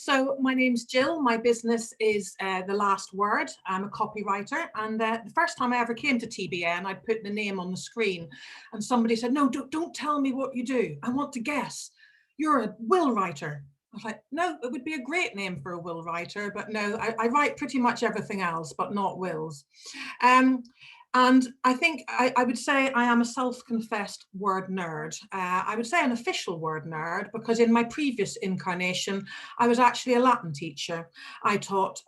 So my name's Jill. My business is The Last Word. I'm a copywriter, and the first time I ever came to TBN, I put the name on the screen and somebody said, no, don't tell me what you do. I want to guess. You're a will writer. I was like, no, it would be a great name for a will writer, but no, I write pretty much everything else, but not wills. And I think I would say I am a self-confessed word nerd. I would say an official word nerd because in my previous incarnation, I was actually a Latin teacher. I taught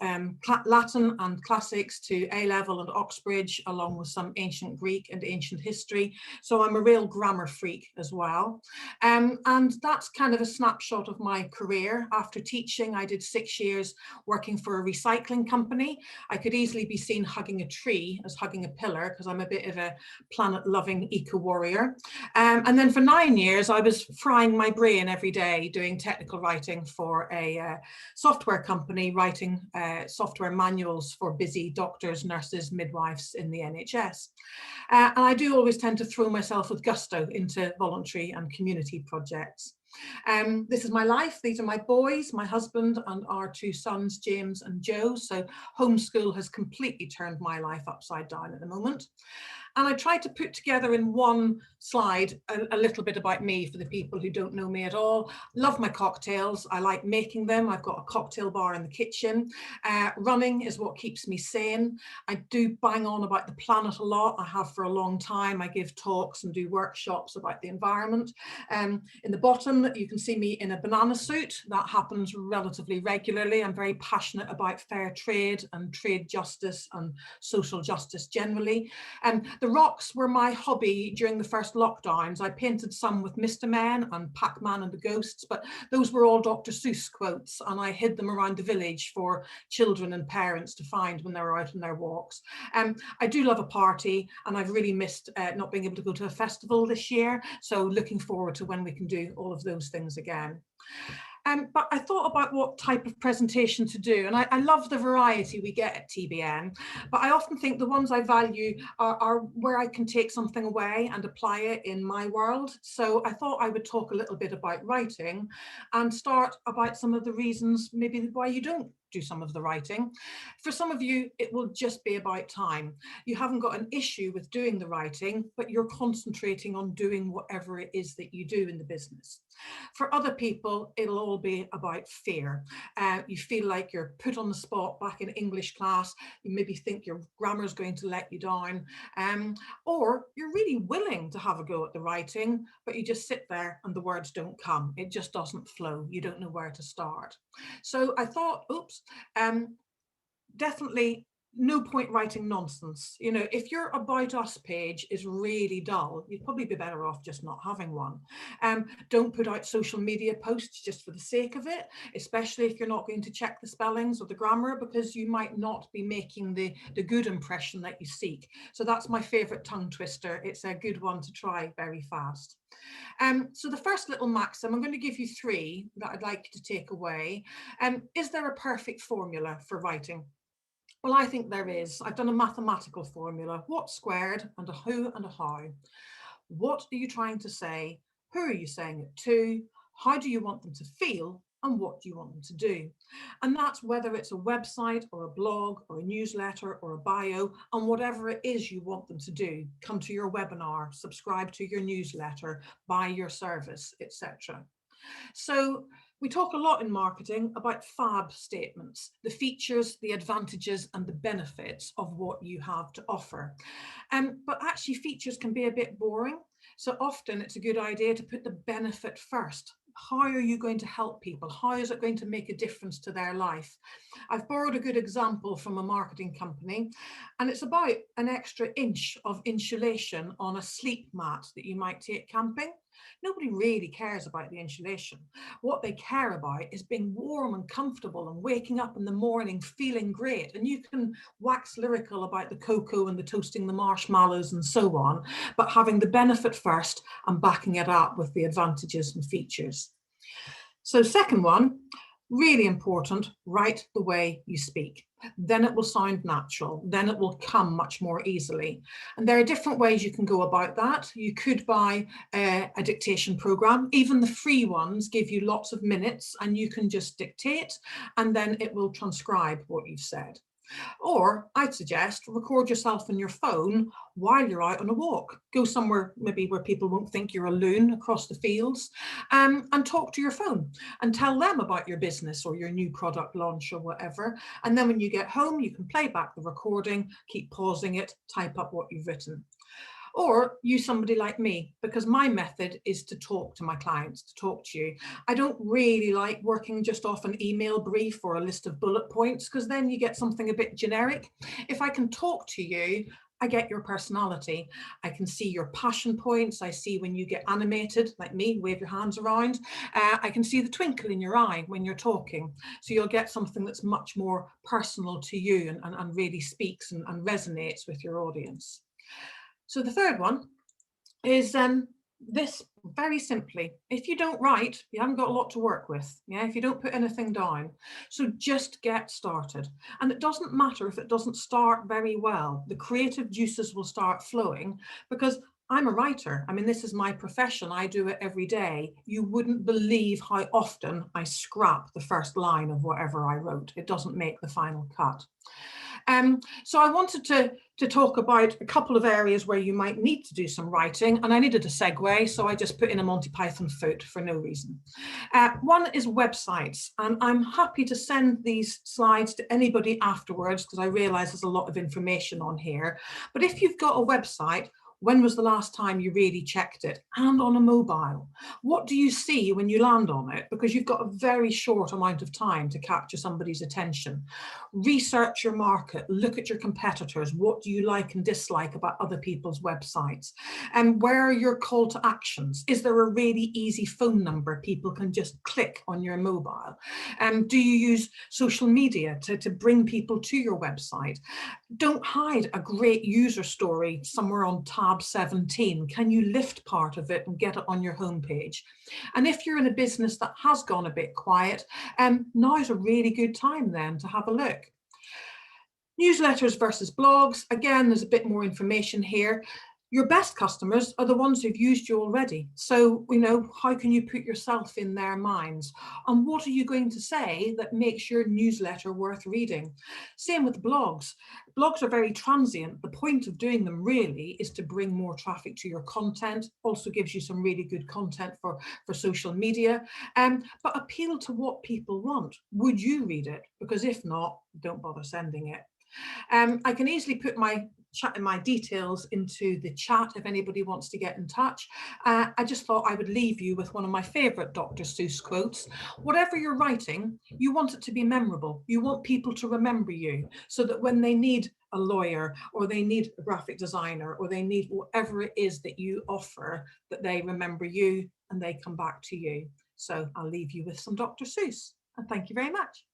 Latin and classics to A-level and Oxbridge, along with some ancient Greek and ancient history. So I'm a real grammar freak as well. And that's kind of a snapshot of my career. After teaching, I did 6 years working for a recycling company. I could easily be seen hugging a tree as hugging a pillar, because I'm a bit of a planet-loving eco-warrior. And then for 9 years, I was frying my brain every day doing technical writing for a software company, writing software manuals for busy doctors, nurses, midwives in the NHS. And I do always tend to throw myself with gusto into voluntary and community projects. This is my life. These are my boys, my husband, and our 2 sons, James and Joe. So homeschool has completely turned my life upside down at the moment. And I tried to put together in one slide a little bit about me for the people who don't know me at all. Love my cocktails. I like making them. I've got a cocktail bar in the kitchen. Running is what keeps me sane. I do bang on about the planet a lot. I have for a long time. I give talks and do workshops about the environment. In the bottom, you can see me in a banana suit. That happens relatively regularly. I'm very passionate about fair trade and trade justice and social justice generally. The rocks were my hobby during the first lockdowns. I painted some with Mr. Men and Pac-Man and the Ghosts, but those were all Dr. Seuss quotes, and I hid them around the village for children and parents to find when they were out on their walks. I do love a party, and I've really missed not being able to go to a festival this year, so looking forward to when we can do all of those things again. But I thought about what type of presentation to do, and I love the variety we get at TBN, but I often think the ones I value are where I can take something away and apply it in my world. So I thought I would talk a little bit about writing and start about some of the reasons maybe why you don't do some of the writing. For some of you, it will just be about time. You haven't got an issue with doing the writing, but you're concentrating on doing whatever it is that you do in the business. For other people, it'll all be about fear. You feel like you're put on the spot back in English class. You maybe think your grammar is going to let you down, or you're really willing to have a go at the writing, but you just sit there and the words don't come. It just doesn't flow. You don't know where to start. So I thought, definitely no point writing nonsense. You know, if your About Us page is really dull, you'd probably be better off just not having one. Don't put out social media posts just for the sake of it, especially if you're not going to check the spellings or the grammar, because you might not be making the good impression that you seek. So that's my favorite tongue twister. It's a good one to try very fast. So the first little maxim, I'm going to give you 3 that I'd like you to take away. Is there a perfect formula for writing? Well, I think there is. I've done a mathematical formula. What squared and a who and a how. What are you trying to say? Who are you saying it to? How do you want them to feel? And what do you want them to do? And that's whether it's a website or a blog or a newsletter or a bio, and whatever it is you want them to do. Come to your webinar, subscribe to your newsletter, buy your service, etc. So we talk a lot in marketing about FAB statements, the features, the advantages and the benefits of what you have to offer. But actually features can be a bit boring. So often it's a good idea to put the benefit first. How are you going to help people? How is it going to make a difference to their life? I've borrowed a good example from a marketing company, and it's about an extra inch of insulation on a sleep mat that you might take camping. Nobody really cares about the insulation. What they care about is being warm and comfortable and waking up in the morning feeling great. And you can wax lyrical about the cocoa and the toasting the marshmallows and so on, but having the benefit first and backing it up with the advantages and features. So second one, Really important, write the way you speak. Then it will sound natural. Then it will come much more easily. And there are different ways you can go about that. You could buy a dictation program. Even the free ones give you lots of minutes and you can just dictate and then it will transcribe what you've said. Or I'd suggest record yourself on your phone while you're out on a walk. Go somewhere maybe where people won't think you're a loon across the fields, and talk to your phone and tell them about your business or your new product launch or whatever. And then when you get home, you can play back the recording, keep pausing it, type up what you've written. Or use somebody like me, because my method is to talk to my clients, to talk to you. I don't really like working just off an email brief or a list of bullet points, because then you get something a bit generic. If I can talk to you, I get your personality. I can see your passion points. I see when you get animated, like me, wave your hands around. I can see the twinkle in your eye when you're talking. So you'll get something that's much more personal to you and really speaks and resonates with your audience. So the third one is this, very simply, if you don't write, you haven't got a lot to work with. Yeah, if you don't put anything down. So just get started. And it doesn't matter if it doesn't start very well. The creative juices will start flowing because I'm a writer. I mean, this is my profession. I do it every day. You wouldn't believe how often I scrap the first line of whatever I wrote. It doesn't make the final cut. So I wanted to talk about a couple of areas where you might need to do some writing, and I needed a segue, so I just put in a Monty Python foot for no reason. One is websites, and I'm happy to send these slides to anybody afterwards because I realise there's a lot of information on here. But if you've got a website, when was the last time you really checked it? And on a mobile? What do you see when you land on it? Because you've got a very short amount of time to capture somebody's attention. Research your market, look at your competitors. What do you like and dislike about other people's websites? And where are your call to actions? Is there a really easy phone number people can just click on your mobile? Do you use social media to bring people to your website? Don't hide a great user story somewhere on tab 17. Can you lift part of it and get it on your homepage? And if you're in a business that has gone a bit quiet, now is a really good time then to have a look. Newsletters versus blogs. Again, there's a bit more information here. Your best customers are the ones who've used you already. So, how can you put yourself in their minds? And what are you going to say that makes your newsletter worth reading? Same with blogs. Blogs are very transient. The point of doing them really is to bring more traffic to your content. Also gives you some really good content for social media. But appeal to what people want. Would you read it? Because if not, don't bother sending it. I can easily put my details into the chat if anybody wants to get in touch. I just thought I would leave you with one of my favorite Dr. Seuss quotes. Whatever you're writing, you want it to be memorable. You want people to remember you so that when they need a lawyer or they need a graphic designer or they need whatever it is that you offer, that they remember you and they come back to you. So I'll leave you with some Dr. Seuss, and thank you very much.